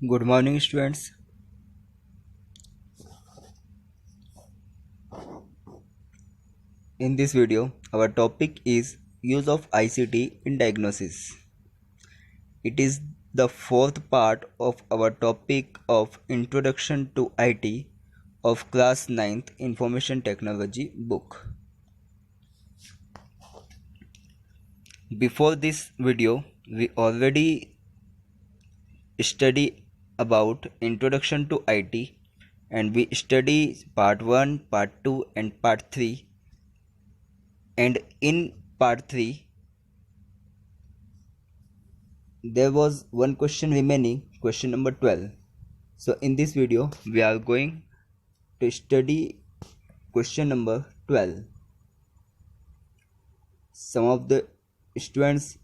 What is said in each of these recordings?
Good morning, students. In this video, our topic is use of ICT in diagnosis. It is the fourth part of our topic of Introduction to IT of class 9th Information Technology book. Before this video, we already study about Introduction to IT and we study part 1, part 2 and part 3, and in part 3 there was one question remaining, question number 12. So in this video we are going to study question number 12. Some of the students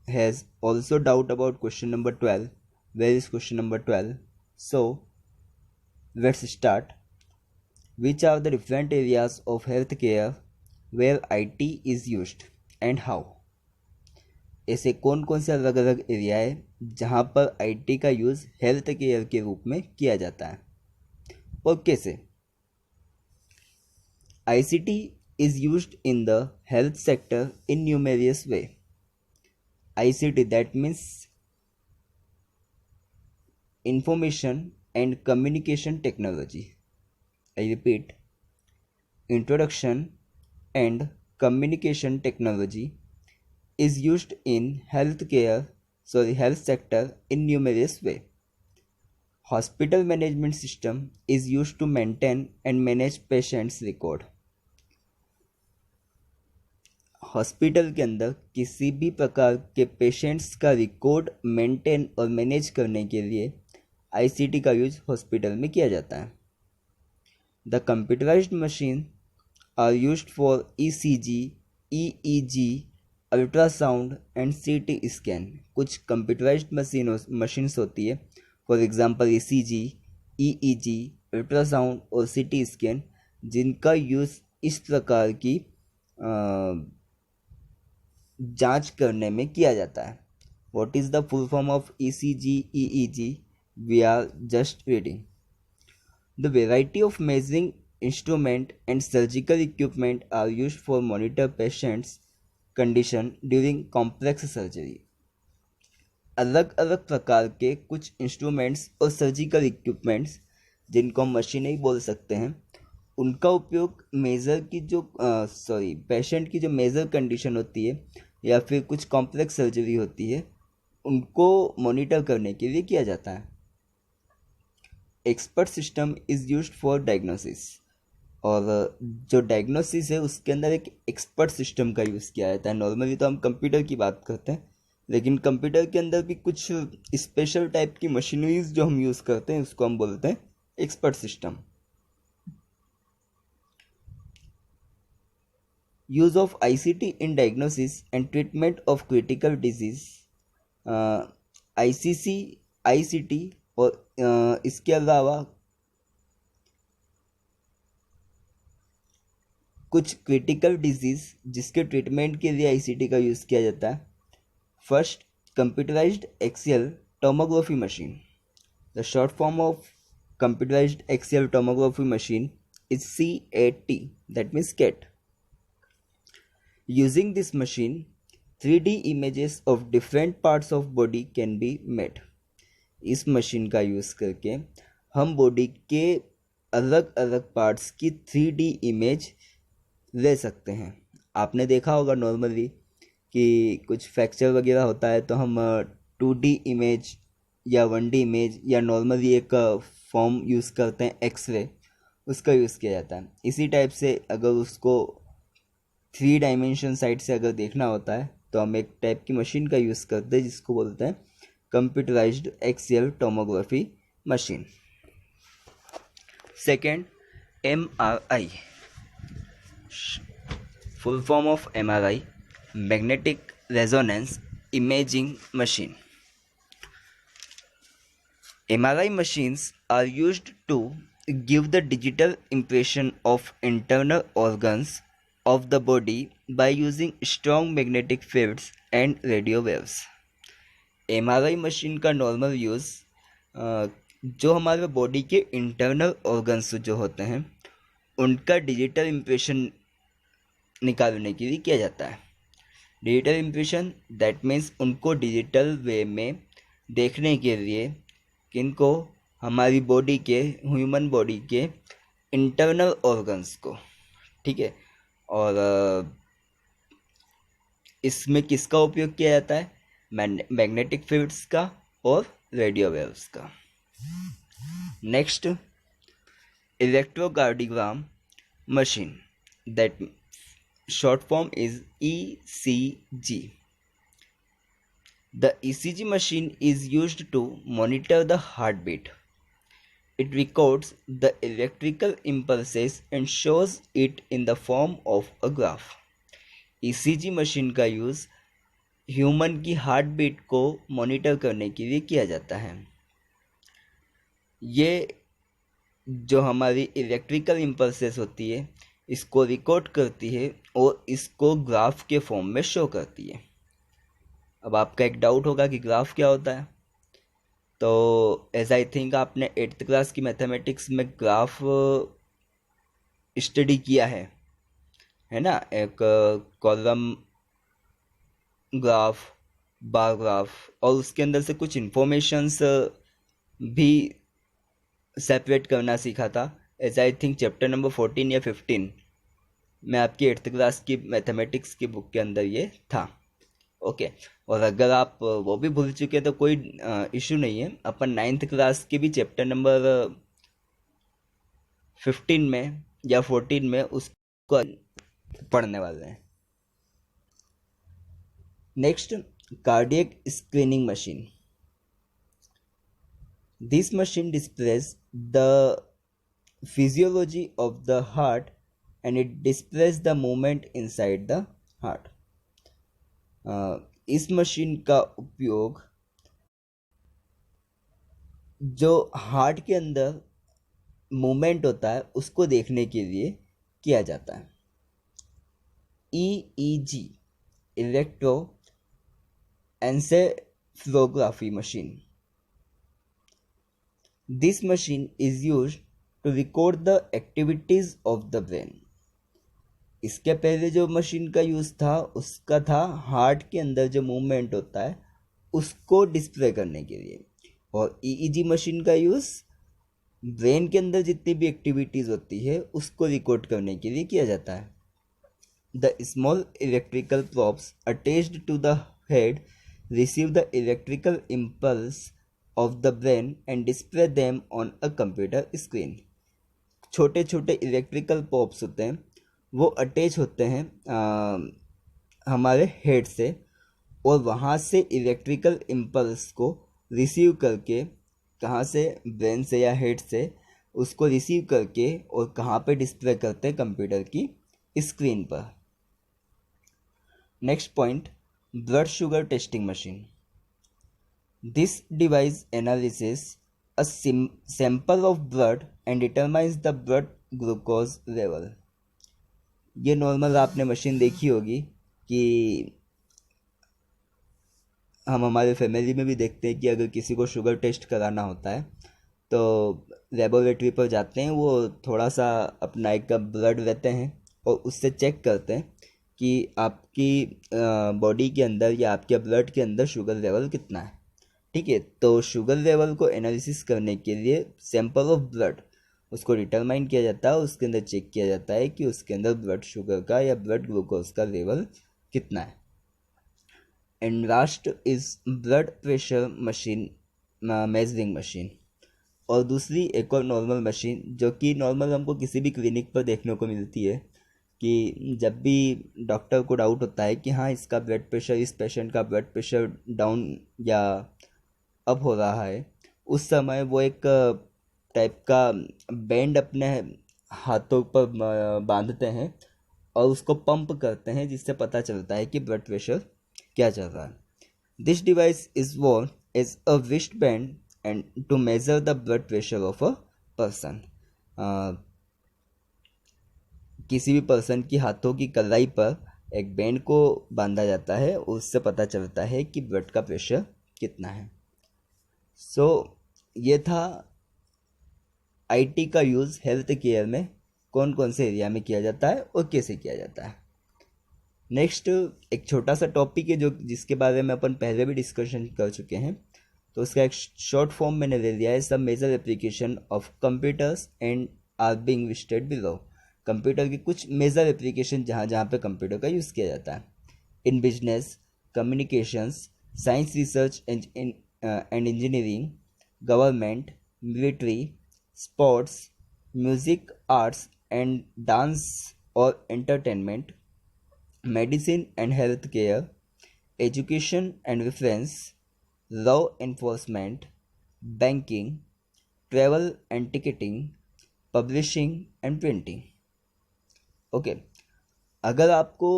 has also doubt about question number 12. Where is question number 12? So let's start. Which are the different areas of healthcare where IT is used and how? ऐसे कौन कौन से अलग अलग area है जहाँ पर IT का यूज़ हेल्थ केयर के रूप में किया जाता है और कैसे? ICT is used in the health sector in numerous way. ICT, that means information and communication technology. I repeat, introduction and communication technology is used in health sector in numerous way. Hospital management system is used to maintain and manage patients record. Hospital के अंदर किसी भी प्रकार के patients का record maintain और manage करने के लिए आईसीटी का यूज हॉस्पिटल में किया जाता है. The computerized machine are used for ECG, EEG, ultrasound and CT scan. कुछ कंप्यूटराइज्ड मशीन्स होती है, for example ECG, EEG, ultrasound और सीटी स्कैन, जिनका यूज़ इस प्रकार की जांच करने में किया जाता है. What is the full form of ECG, EEG? We are just reading. The variety of measuring instrument and surgical equipment are used for monitor patients condition during complex surgery. अलग अलग प्रकार के कुछ इंस्ट्रूमेंट्स और सर्जिकल इक्विपमेंट्स, जिनको हम मशीनें ही बोल सकते हैं, उनका उपयोग मेजर की जो पेशेंट की जो मेजर कंडीशन होती है या फिर कुछ कॉम्प्लेक्स सर्जरी होती है, उनको मॉनिटर करने के लिए किया जाता है. Expert system is used for diagnosis. और जो डायग्नोसिस है उसके अंदर एक एक्सपर्ट सिस्टम का यूज़ किया जाता है. नॉर्मली तो हम कंप्यूटर की बात करते हैं, लेकिन कंप्यूटर के अंदर भी कुछ स्पेशल टाइप की मशीनरीज जो हम यूज़ करते हैं उसको हम बोलते हैं expert system. Use of ICT in diagnosis and treatment of critical disease. ICC, ICT और इसके अलावा कुछ क्रिटिकल डिजीज़ जिसके ट्रीटमेंट के लिए आईसीटी का यूज़ किया जाता है. First, computerised axial tomography machine. The short form of computerised axial tomography machine is CAT, that means CAT. Using this machine, 3D images of different parts of body can be made. इस machine का use करके हम body के अलग अलग parts की 3D image ले सकते हैं. आपने देखा होगा नॉर्मली कि कुछ फ्रैक्चर वगैरह होता है तो हम 2D इमेज या 1D इमेज या नॉर्मली एक फॉर्म यूज़ करते हैं, एक्सरे, उसका यूज़ किया जाता है. इसी टाइप से अगर उसको 3 डायमेंशन साइड से अगर देखना होता है तो हम एक टाइप की मशीन का यूज़ करते हैं जिसको बोलते हैं computerised axial tomography machine. Second, MRI. Full form of MRI, magnetic resonance imaging machine. MRI machines are used to give the digital impression of internal organs of the body by using strong magnetic fields and radio waves. MRI machine का normal use जो हमारे body के internal organs जो होते हैं उनका digital impression निकालने के लिए किया जाता है। डिजिटल इम्प्रेशन दैट मीन्स उनको डिजिटल वे में देखने के लिए किनको, हमारी बॉडी के, ह्यूमन बॉडी के इंटरनल ऑर्गन्स को, ठीक है। और इसमें किसका उपयोग किया जाता है? मैग्नेटिक फील्ड्स का और रेडियो वेव्स का। Next, electrocardiogram machine that short form is ECG. The ECG machine is used to monitor the heartbeat. It records the electrical impulses and shows it in the form of a graph. ECG machine का use human की heart beat को monitor करने के लिए किया जाता है। ये जो हमारी इलेक्ट्रिकल इम्पल्सेस होती है इसको रिकॉर्ड करती है और इसको ग्राफ के फॉर्म में शो करती है। अब आपका एक डाउट होगा कि ग्राफ क्या होता है, तो एज आई थिंक आपने 8th क्लास की मैथमेटिक्स में ग्राफ स्टडी किया है ना। एक कॉलम ग्राफ, बार ग्राफ, और उसके अंदर से कुछ इन्फॉर्मेशंस भी सेपरेट करना सीखा था। As I think chapter number 14 या 15 में आपकी 8th क्लास की मैथमेटिक्स की बुक के अंदर ये था। ओके, और अगर आप वो भी भूल चुके तो कोई इशू नहीं है, अपन 9th क्लास की भी चैप्टर नंबर 15 में या 14 में उसको पढ़ने वाले हैं। Next, cardiac screening machine. This machine displace the physiology of the heart and it displays the movement inside the heart. इस मशीन का उपयोग जो हार्ट के अंदर मूवमेंट होता है उसको देखने के लिए किया जाता है। EEG, electro encephalography machine. This machine is used to record the activities of the brain. इसके पहले जो मशीन का यूज़ था उसका था हार्ट के अंदर जो मूवमेंट होता है उसको डिस्प्ले करने के लिए, और EEG मशीन का यूज़ ब्रेन के अंदर जितनी भी एक्टिविटीज़ होती है उसको रिकॉर्ड करने के लिए किया जाता है। The small electrical probes attached to the head receive the electrical impulse of the brain and display them on a computer screen. छोटे छोटे इलेक्ट्रिकल पॉप्स होते हैं वो अटैच होते हैं हमारे हेड से, और वहाँ से इलेक्ट्रिकल इम्पल्स को रिसीव करके, कहाँ से, ब्रेन से या हेड से, उसको रिसीव करके और कहाँ पे डिस्प्ले करते हैं, कंप्यूटर की स्क्रीन पर। Next point, blood sugar testing machine. This device analysis a sample of blood and determines the blood glucose level. ये नॉर्मल आपने मशीन देखी होगी कि हम हमारे फैमिली में भी देखते हैं कि अगर किसी को शुगर टेस्ट कराना होता है तो लेबोरेटरी पर जाते हैं, वो थोड़ा सा अपना एक ब्लड लेते हैं और उससे चेक करते हैं कि आपकी बॉडी के अंदर या आपके ब्लड के अंदर शुगर लेवल कितना है। ठीक है, तो शुगर लेवल को एनालिसिस करने के लिए सैंपल ऑफ ब्लड उसको डिटरमाइन किया जाता है, उसके अंदर चेक किया जाता है कि उसके अंदर ब्लड शुगर का या ब्लड ग्लूकोज का लेवल कितना है। And last is blood pressure machine, measuring machine. और दूसरी एक और नॉर्मल मशीन जो कि नॉर्मल हमको किसी भी क्लिनिक पर देखने को मिलती है कि जब भी डॉक्टर को डाउट होता है कि हाँ इसका ब्लड प्रेशर, इस पेशेंट का ब्लड प्रेशर डाउन या अप हो रहा है, उस समय वो एक टाइप का बैंड अपने हाथों पर बांधते हैं और उसको पंप करते हैं जिससे पता चलता है कि ब्लड प्रेशर क्या चल रहा है। This device is worn as a wrist band and to measure the blood pressure of a person. किसी भी पर्सन की हाथों की कलाई पर एक बैंड को बांधा जाता है, उससे पता चलता है कि ब्लड का प्रेशर कितना है। सो ये था आईटी का यूज़ हेल्थ केयर में कौन कौन से एरिया में किया जाता है और कैसे किया जाता है। नेक्स्ट एक छोटा सा टॉपिक है जो जिसके बारे में अपन पहले भी डिस्कशन कर चुके हैं, तो उसका एक शॉर्ट फॉर्म मैंने ले लिया है, सब major application of computers and are being listed below. Computer की कुछ मेजर एप्लीकेशन जहाँ जहाँ पे कंप्यूटर का यूज़ किया जाता है। In business, communications, science research and engineering, government, military, sports, music, arts and dance और entertainment, medicine and health care, education and reference, law enforcement, banking, travel and ticketing, publishing and printing। Okay, अगर आपको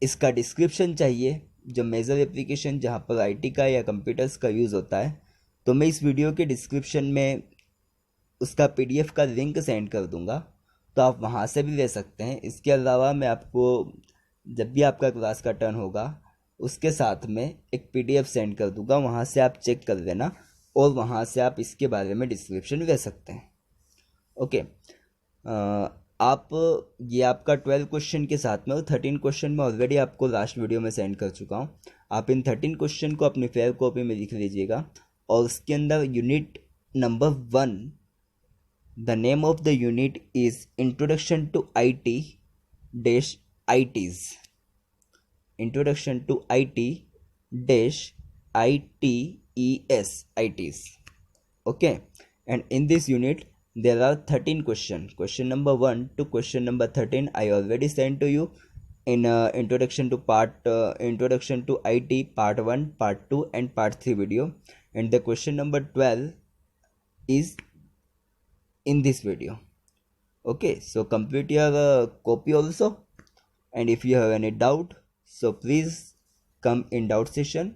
इसका description चाहिए जो major application जहाँ पर IT का या कंप्यूटर्स का यूज़ होता है, तो मैं इस वीडियो के डिस्क्रिप्शन में उसका पीडीएफ का लिंक सेंड कर दूंगा, तो आप वहाँ से भी ले सकते हैं। इसके अलावा मैं आपको जब भी आपका क्लास का टर्न होगा उसके साथ में एक पीडीएफ सेंड कर दूंगा, वहाँ से आप चेक कर लेना और वहाँ से आप इसके बारे में डिस्क्रिप्शन ले सकते हैं। ओके, आप ये आपका 12 क्वेश्चन के साथ में और 13 क्वेश्चन में ऑलरेडी आपको लास्ट वीडियो में सेंड कर चुका हूँ। आप इन 13 क्वेश्चन को अपनी फेयर कॉपी में लिख लीजिएगा और उसके अंदर unit number 1, the name of the unit is introduction to IT dash ITs, introduction to IT dash ITES, ITs. Okay, and in this unit there are 13 questions. Question number 1 to question number 13 I already sent to you in introduction to IT part 1, part 2 and part 3 video, and the question number 12 is in this video. Okay, so complete your copy also, and if you have any doubt, so please come in doubt session